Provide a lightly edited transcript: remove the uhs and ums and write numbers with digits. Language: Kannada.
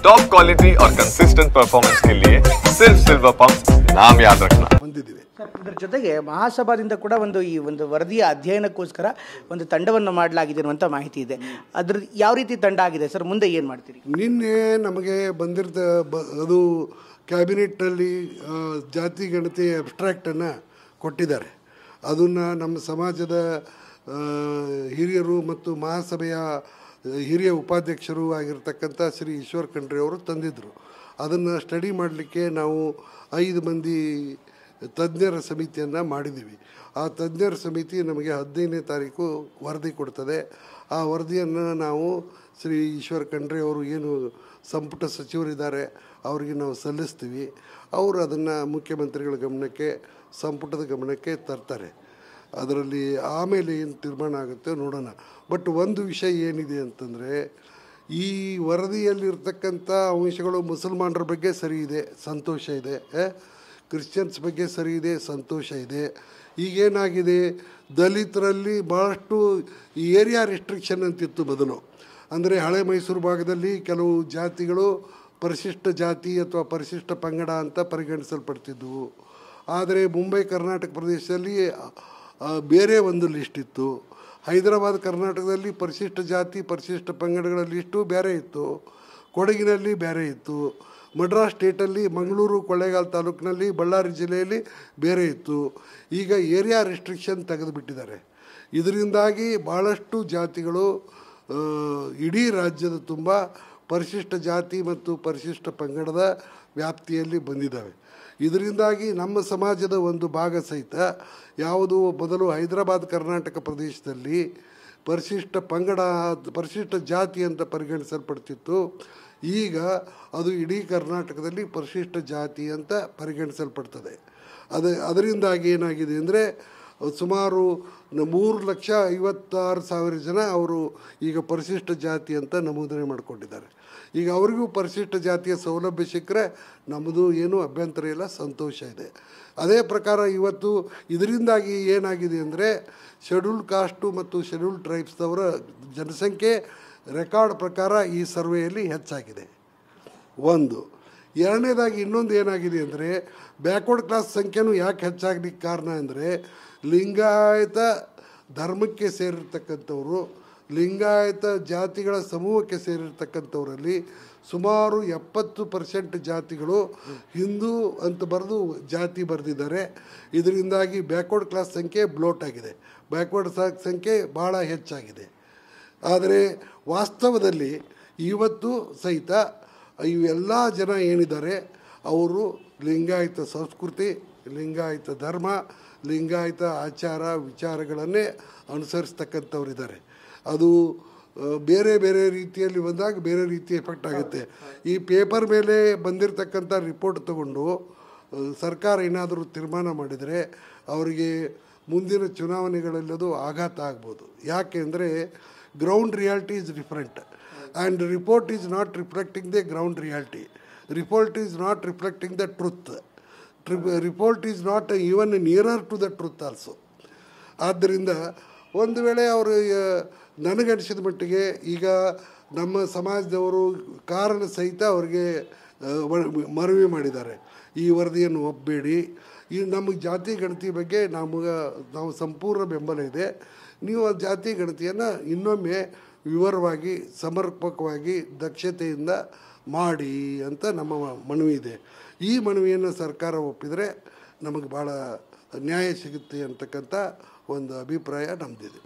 टॉप क्वालिटी और कंसिस्टेंट परफॉर्मेंस के लिए सिर्फ सिल्वर पंप नाम याद रखना। ಇದರ ಜೊತೆಗೆ ಮಹಾಸಭಾದಿಂದ ಕೂಡ ಈ ಒಂದು ವರದಿಯ ಅಧ್ಯಯನಕ್ಕೋಸ್ಕರ ಒಂದು ತಂಡವನ್ನು ಮಾಡಲಾಗಿದೆ ಅನ್ನುವಂಥ ಮಾಹಿತಿ ಇದೆ. ಅದ್ರ ಯಾವ ರೀತಿ ತಂಡ ಆಗಿದೆ ಸರ್, ಮುಂದೆ ಏನು ಮಾಡ್ತೀರಿ? ನಿನ್ನೆ ನಮಗೆ ಬಂದಿದ್ದ ಅದು ಕ್ಯಾಬಿನೆಟ್ನಲ್ಲಿ ಜಾತಿ ಗಣತಿ ಅಬ್ಸ್ಟ್ರಾಕ್ಟನ್ನು ಕೊಟ್ಟಿದ್ದಾರೆ. ಅದನ್ನು ನಮ್ಮ ಸಮಾಜದ ಹಿರಿಯರು ಮತ್ತು ಮಹಾಸಭೆಯ ಹಿರಿಯ ಉಪಾಧ್ಯಕ್ಷರು ಆಗಿರ್ತಕ್ಕಂಥ ಶ್ರೀ ಈಶ್ವರ್ ಖಂಡ್ರೆ ಅವರು ತಂದಿದ್ದರು. ಅದನ್ನು ಸ್ಟಡಿ ಮಾಡಲಿಕ್ಕೆ ನಾವು 5 ಮಂದಿ ತಜ್ಞರ ಸಮಿತಿಯನ್ನು ಮಾಡಿದ್ದೀವಿ. ಆ ತಜ್ಞರ ಸಮಿತಿ ನಮಗೆ 15ನೇ ತಾರೀಕು ವರದಿ ಕೊಡ್ತದೆ. ಆ ವರದಿಯನ್ನು ನಾವು ಶ್ರೀ ಈಶ್ವರ್ ಖಂಡ್ರೆ ಅವರು ಏನು ಸಂಪುಟ ಸಚಿವರಿದ್ದಾರೆ ಅವರಿಗೆ ನಾವು ಸಲ್ಲಿಸ್ತೀವಿ. ಅವರು ಅದನ್ನು ಮುಖ್ಯಮಂತ್ರಿಗಳ ಗಮನಕ್ಕೆ, ಸಂಪುಟದ ಗಮನಕ್ಕೆ ತರ್ತಾರೆ. ಅದರಲ್ಲಿ ಆಮೇಲೆ ಏನು ತೀರ್ಮಾನ ಆಗುತ್ತೆ ನೋಡೋಣ. ಬಟ್ ಒಂದು ವಿಷಯ ಏನಿದೆ ಅಂತಂದರೆ, ಈ ವರದಿಯಲ್ಲಿರ್ತಕ್ಕಂಥ ಅಂಶಗಳು ಮುಸಲ್ಮಾನರ ಬಗ್ಗೆ ಸರಿ ಇದೆ, ಸಂತೋಷ ಇದೆ. ಕ್ರಿಶ್ಚಿಯನ್ಸ್ ಬಗ್ಗೆ ಸರಿ ಇದೆ, ಸಂತೋಷ ಇದೆ. ಈಗೇನಾಗಿದೆ, ದಲಿತರಲ್ಲಿ ಭಾಳಷ್ಟು ಏರಿಯಾ ರಿಸ್ಟ್ರಿಕ್ಷನ್ ಅಂತಿತ್ತು ಮೊದಲು. ಅಂದರೆ ಹಳೆ ಮೈಸೂರು ಭಾಗದಲ್ಲಿ ಕೆಲವು ಜಾತಿಗಳು ಪರಿಶಿಷ್ಟ ಜಾತಿ ಅಥವಾ ಪರಿಶಿಷ್ಟ ಪಂಗಡ ಅಂತ ಪರಿಗಣಿಸಲ್ಪಡ್ತಿದ್ದವು. ಆದರೆ ಮುಂಬೈ ಕರ್ನಾಟಕ ಪ್ರದೇಶದಲ್ಲಿ ಬೇರೆ ಒಂದು ಲಿಸ್ಟ್ ಇತ್ತು. ಹೈದರಾಬಾದ್ ಕರ್ನಾಟಕದಲ್ಲಿ ಪರಿಶಿಷ್ಟ ಜಾತಿ ಪರಿಶಿಷ್ಟ ಪಂಗಡಗಳ ಲಿಸ್ಟು ಬೇರೆ ಇತ್ತು. ಕೊಡಗಿನಲ್ಲಿ ಬೇರೆ ಇತ್ತು. ಮಡ್ರಾಸ್ ಸ್ಟೇಟಲ್ಲಿ ಮಂಗಳೂರು ಕೊಳ್ಳೇಗಾಲ ತಾಲೂಕಿನಲ್ಲಿ ಬಳ್ಳಾರಿ ಜಿಲ್ಲೆಯಲ್ಲಿ ಬೇರೆ ಇತ್ತು. ಈಗ ಏರಿಯಾ ರಿಸ್ಟ್ರಿಕ್ಷನ್ ತೆಗೆದುಬಿಟ್ಟಿದ್ದಾರೆ. ಇದರಿಂದಾಗಿ ಭಾಳಷ್ಟು ಜಾತಿಗಳು ಇಡೀ ರಾಜ್ಯದ ತುಂಬ ಪರಿಶಿಷ್ಟ ಜಾತಿ ಮತ್ತು ಪರಿಶಿಷ್ಟ ಪಂಗಡದ ವ್ಯಾಪ್ತಿಯಲ್ಲಿ ಬಂದಿದ್ದಾವೆ. ಇದರಿಂದಾಗಿ ನಮ್ಮ ಸಮಾಜದ ಒಂದು ಭಾಗ ಸಹಿತ ಯಾವುದು ಮೊದಲು ಹೈದರಾಬಾದ್ ಕರ್ನಾಟಕ ಪ್ರದೇಶದಲ್ಲಿ ಪರಿಶಿಷ್ಟ ಜಾತಿ ಅಂತ ಪರಿಗಣಿಸಲ್ಪಡ್ತಿತ್ತು, ಈಗ ಅದು ಇಡೀ ಕರ್ನಾಟಕದಲ್ಲಿ ಪರಿಶಿಷ್ಟ ಜಾತಿ ಅಂತ ಪರಿಗಣಿಸಲ್ಪಡ್ತದೆ. ಅದರಿಂದಾಗಿ ಏನಾಗಿದೆ ಅಂದರೆ, ಸುಮಾರು 3,56,000 ಜನ ಅವರು ಈಗ ಪರಿಶಿಷ್ಟ ಜಾತಿ ಅಂತ ನಮೂದನೆ ಮಾಡಿಕೊಂಡಿದ್ದಾರೆ. ಈಗ ಅವರಿಗೂ ಪರಿಶಿಷ್ಟ ಜಾತಿಯ ಸೌಲಭ್ಯ ಸಿಕ್ಕರೆ ನಮ್ಮದು ಏನೂ ಅಭ್ಯಂತರ ಇಲ್ಲ, ಸಂತೋಷ ಇದೆ. ಅದೇ ಪ್ರಕಾರ ಇವತ್ತು ಇದರಿಂದಾಗಿ ಏನಾಗಿದೆ ಅಂದರೆ, ಶೆಡ್ಯೂಲ್ ಕಾಸ್ಟು ಮತ್ತು ಶೆಡ್ಯೂಲ್ ಟ್ರೈಬ್ಸ್ದವರ ಜನಸಂಖ್ಯೆ ರೆಕಾರ್ಡ್ ಪ್ರಕಾರ ಈ ಸರ್ವೆಯಲ್ಲಿ ಹೆಚ್ಚಾಗಿದೆ. ಒಂದು. ಎರಡನೇದಾಗಿ ಇನ್ನೊಂದು ಏನಾಗಿದೆ ಅಂದರೆ, ಬ್ಯಾಕ್ವರ್ಡ್ ಕ್ಲಾಸ್ ಸಂಖ್ಯೆನೂ ಯಾಕೆ ಹೆಚ್ಚಾಗಲಿಕ್ಕೆ ಕಾರಣ ಅಂದರೆ, ಲಿಂಗಾಯತ ಧರ್ಮಕ್ಕೆ ಸೇರಿರ್ತಕ್ಕಂಥವರು, ಲಿಂಗಾಯತ ಜಾತಿಗಳ ಸಮೂಹಕ್ಕೆ ಸೇರಿರ್ತಕ್ಕಂಥವರಲ್ಲಿ ಸುಮಾರು 70% ಜಾತಿಗಳು ಹಿಂದೂ ಅಂತ ಬರೆದು ಜಾತಿ ಬರೆದಿದ್ದಾರೆ. ಇದರಿಂದಾಗಿ ಬ್ಯಾಕ್ವರ್ಡ್ ಕ್ಲಾಸ್ ಸಂಖ್ಯೆ ಬ್ಲೋಟ್ ಆಗಿದೆ, ಬ್ಯಾಕ್ವರ್ಡ್ ಸಂಖ್ಯೆ ಭಾಳ ಹೆಚ್ಚಾಗಿದೆ. ಆದರೆ ವಾಸ್ತವದಲ್ಲಿ ಇವತ್ತು ಸಹಿತ ಇವೆಲ್ಲ ಜನ ಏನಿದ್ದಾರೆ ಅವರು ಲಿಂಗಾಯತ ಸಂಸ್ಕೃತಿ, ಲಿಂಗಾಯತ ಧರ್ಮ, ಲಿಂಗಾಯತ ಆಚಾರ ವಿಚಾರಗಳನ್ನೇ ಅನುಸರಿಸ್ತಕ್ಕಂಥವ್ರಿದ್ದಾರೆ. ಅದು ಬೇರೆ ಬೇರೆ ರೀತಿಯಲ್ಲಿ ಬಂದಾಗ ಬೇರೆ ರೀತಿ ಎಫೆಕ್ಟ್ ಆಗುತ್ತೆ. ಈ ಪೇಪರ್ ಮೇಲೆ ಬಂದಿರತಕ್ಕಂಥ ರಿಪೋರ್ಟ್ ತಗೊಂಡು ಸರ್ಕಾರ ಏನಾದರೂ ತೀರ್ಮಾನ ಮಾಡಿದರೆ ಅವರಿಗೆ ಮುಂದಿನ ಚುನಾವಣೆಗಳಲ್ಲದು ಆಘಾತ ಆಗ್ಬೋದು. ಯಾಕೆ ಅಂದರೆ, ground reality is different and report is not reflecting the ground reality. Report is not reflecting the truth. Report is not even nearer to the truth also. ಆದ್ದರಿಂದ ಒಂದು ವೇಳೆ ಅವರು ನನಗನಿಸಿದ ಮಟ್ಟಿಗೆ ಈಗ ನಮ್ಮ ಸಮಾಜದವರು ಕಾರಣ ಸಹಿತ ಅವರಿಗೆ ಮನವಿ ಮಾಡಿದ್ದಾರೆ, ಈ ವರದಿಯನ್ನು ಒಪ್ಪಬೇಡಿ, ಈ ನಮಗೆ ಜಾತಿ ಗಣತಿ ಬಗ್ಗೆ ನಾವು ಸಂಪೂರ್ಣ ಬೆಂಬಲ ಇದೆ, ನೀವು ಆ ಜಾತಿ ಗಣತಿಯನ್ನು ಇನ್ನೊಮ್ಮೆ ವಿವರವಾಗಿ ಸಮರ್ಪಕವಾಗಿ ದಕ್ಷತೆಯಿಂದ ಮಾಡಿ ಅಂತ ನಮ್ಮ ಮನವಿ ಇದೆ. ಈ ಮನವಿಯನ್ನು ಸರ್ಕಾರ ಒಪ್ಪಿದರೆ ನಮಗೆ ಭಾಳ ನ್ಯಾಯ ಸಿಗುತ್ತೆ ಅಂತಕ್ಕಂಥ ಒಂದು ಅಭಿಪ್ರಾಯ ನಮ್ಮದಿದೆ.